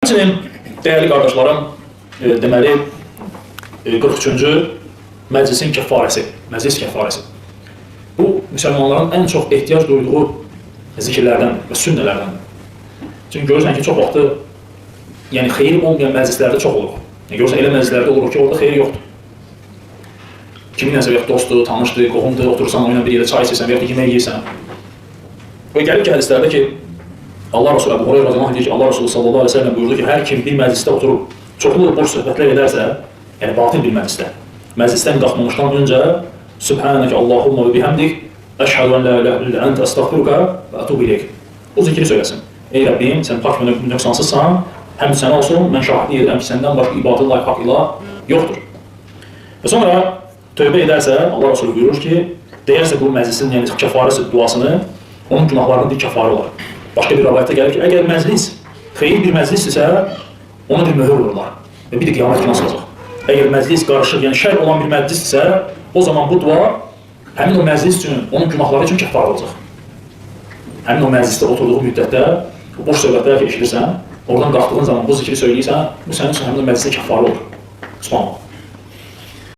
Həmçinin, dəyərli qardaşlarım, deməli, 43-cü məclisin kəffarəsi, məclis kəffarəsi. Bu, müsəlmanların ən çox ehtiyac duyduğu zikirlərdən və sünnələrdən. Çünki görürsən ki, çox vaxtı, yəni xeyir olmayan məclislərdə çox olur. Görürsən, elə məclislərdə olur ki, orada xeyir yoxdur. Kiminləsə və dostdur, tanışdır, qohumdur, oturursan, onunla bir yerdə çay içirsən və ya da yemək yeyirsən. Və gəlir ki, hədislərdə ki, Allah Resulü Əbu Hureyra radiyallahu anh deyir ki, Allah Resulü sallallahu aleyhi ve sellem buyurdu ki, hər kim bir məclisdə oturub, çoxlu boş söhbətlər edərsə, yəni batil bir məclisdə, məclisdən qalxmamışdan öncə, Sübhanəkə Allahumma və bihamdik, əşhədu ən la ilahe illə əntə əstəğfiruka və ətubu ileyk. O zikri söyləsin. Ey Rəbbim, sən pak və nöqsansızsan, həm sənə olsun, mən şahidlik edirəm ki, səndən başqa ibadət layiq haqq ilah yoxdur. Və sonra tövbə edərsə, Allah Resulü buyurur ki, deyərsə bu məclisin, yəni kəfarəsi duasını, onun günahlarının bir kəfarı olar. Başqa bir rəvayətdə gəlir ki, əgər məclis, xeyir bir məclisdirsə, ona bir möhür vururlar və bir də qiyamət günah salacaq. Əgər məclis qarışıq, yəni şər olan bir məclisdirsə, o zaman bu dua həmin o məclis üçün, onun günahları üçün kəfarə olacaq. Həmin o məclisdə oturduğu müddətdə, boş söhbətlər eşidirsən, oradan qalxdığın zaman bu zikri söyləyirsən, bu sənin üçün həmin o məclisdə kəfarə olur. Subhanallah.